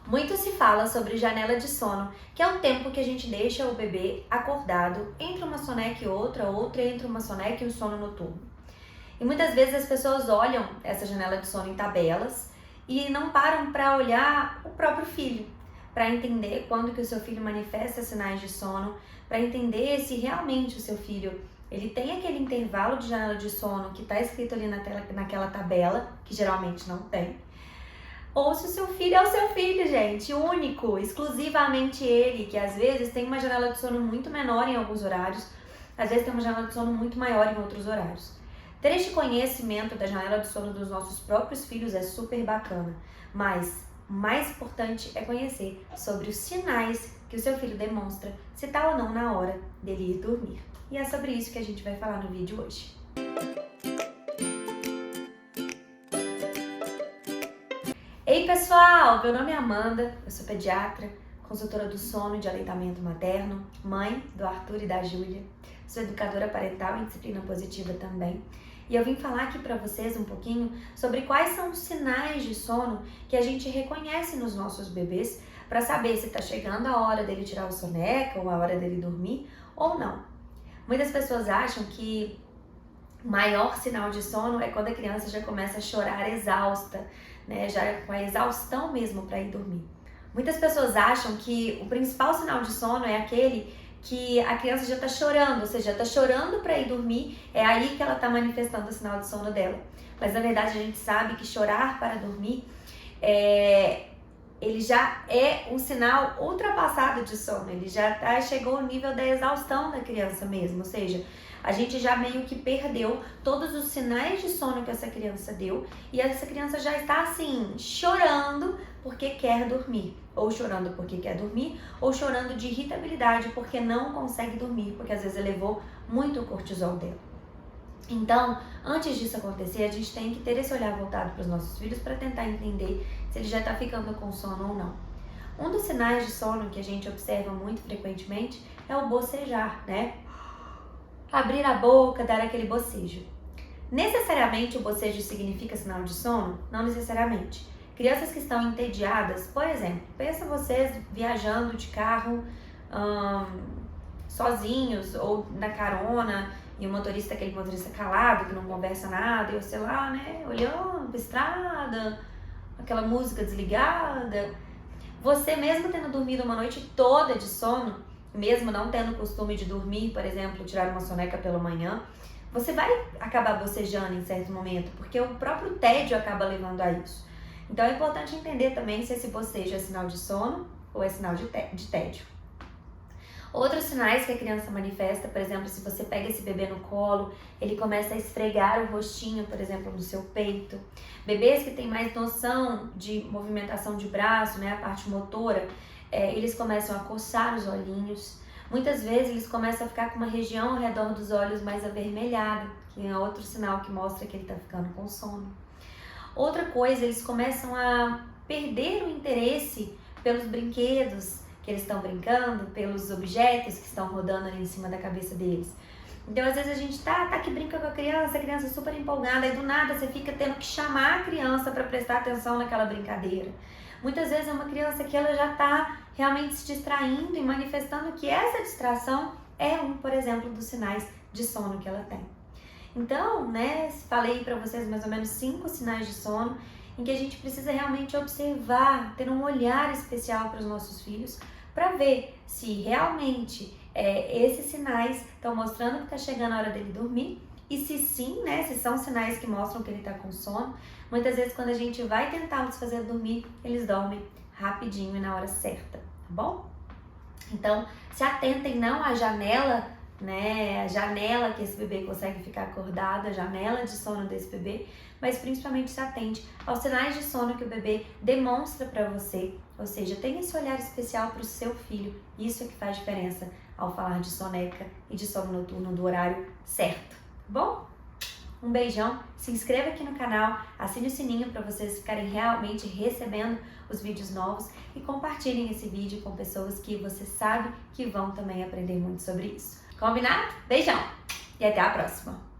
Muito se fala sobre janela de sono, que é o tempo que a gente deixa o bebê acordado entre uma soneca e outra entre uma soneca e um sono noturno. E muitas vezes as pessoas olham essa janela de sono em tabelas e não param para olhar o próprio filho, para entender quando que o seu filho manifesta sinais de sono, para entender se realmente o seu filho ele tem aquele intervalo de janela de sono que está escrito ali naquela tabela, que geralmente não tem. Ou se o seu filho é o seu filho, gente, único, exclusivamente ele, que às vezes tem uma janela de sono muito menor em alguns horários, às vezes tem uma janela de sono muito maior em outros horários. Ter este conhecimento da janela de sono dos nossos próprios filhos é super bacana, mas o mais importante é conhecer sobre os sinais que o seu filho demonstra, se tá ou não na hora dele ir dormir. E é sobre isso que a gente vai falar no vídeo hoje. Ei pessoal, meu nome é Amanda, eu sou pediatra, consultora do sono e de aleitamento materno, mãe do Arthur e da Júlia, sou educadora parental em disciplina positiva também. E eu vim falar aqui para vocês um pouquinho sobre quais são os sinais de sono que a gente reconhece nos nossos bebês para saber se está chegando a hora dele tirar o soneca ou a hora dele dormir ou não. Muitas pessoas acham que o maior sinal de sono é quando a criança já começa a chorar exausta, né? Já com a exaustão mesmo para ir dormir. Muitas pessoas acham que o principal sinal de sono é aquele que a criança já está chorando, ou seja, está chorando para ir dormir, é aí que ela está manifestando o sinal de sono dela. Mas na verdade a gente sabe que chorar para dormir ele já é um sinal ultrapassado de sono, ele já chegou ao nível da exaustão da criança mesmo, ou seja, a gente já meio que perdeu todos os sinais de sono que essa criança deu e essa criança já está assim, chorando porque quer dormir, ou chorando porque quer dormir, ou chorando de irritabilidade porque não consegue dormir, porque às vezes elevou muito o cortisol dela. Então, antes disso acontecer, a gente tem que ter esse olhar voltado para os nossos filhos para tentar entender se ele já está ficando com sono ou não. Um dos sinais de sono que a gente observa muito frequentemente é o bocejar, né? Abrir a boca, dar aquele bocejo. Necessariamente o bocejo significa sinal de sono? Não necessariamente. Crianças que estão entediadas, por exemplo, pensa vocês viajando de carro sozinhos ou na carona e o motorista, aquele motorista calado que não conversa nada e você lá, né, olhando pra estrada, aquela música desligada. Você mesmo tendo dormido uma noite toda de sono, mesmo não tendo costume de dormir, por exemplo, tirar uma soneca pela manhã, você vai acabar bocejando em certo momento, porque o próprio tédio acaba levando a isso. Então é importante entender também se esse bocejo é sinal de sono ou é sinal de tédio. Outros sinais que a criança manifesta, por exemplo, se você pega esse bebê no colo, ele começa a esfregar o rostinho, por exemplo, no seu peito. Bebês que têm mais noção de movimentação de braço, né, a parte motora, eles começam a coçar os olhinhos. Muitas vezes eles começam a ficar com uma região ao redor dos olhos mais avermelhada, que é outro sinal que mostra que ele está ficando com sono. Outra coisa, eles começam a perder o interesse pelos brinquedos que eles estão brincando, pelos objetos que estão rodando ali em cima da cabeça deles. Então, às vezes a gente tá que brinca com a criança super empolgada, e do nada você fica tendo que chamar a criança para prestar atenção naquela brincadeira. Muitas vezes é uma criança que ela já tá realmente se distraindo e manifestando que essa distração é por exemplo, dos sinais de sono que ela tem. Então, né, falei para vocês mais ou menos 5 sinais de sono em que a gente precisa realmente observar, ter um olhar especial para os nossos filhos, para ver se realmente esses sinais estão mostrando que está chegando a hora dele dormir e se sim, né, se são sinais que mostram que ele está com sono. Muitas vezes quando a gente vai tentá-los fazer dormir, eles dormem rapidinho e na hora certa, tá bom? Então, se atentem não à janela, né, a janela que esse bebê consegue ficar acordado, a janela de sono desse bebê, mas principalmente se atente aos sinais de sono que o bebê demonstra para você, ou seja, tenha esse olhar especial para o seu filho, isso é que faz diferença ao falar de soneca e de sono noturno do horário certo, tá bom? Um beijão, se inscreva aqui no canal, assine o sininho para vocês ficarem realmente recebendo os vídeos novos e compartilhem esse vídeo com pessoas que você sabe que vão também aprender muito sobre isso. Combinado? Beijão e até a próxima!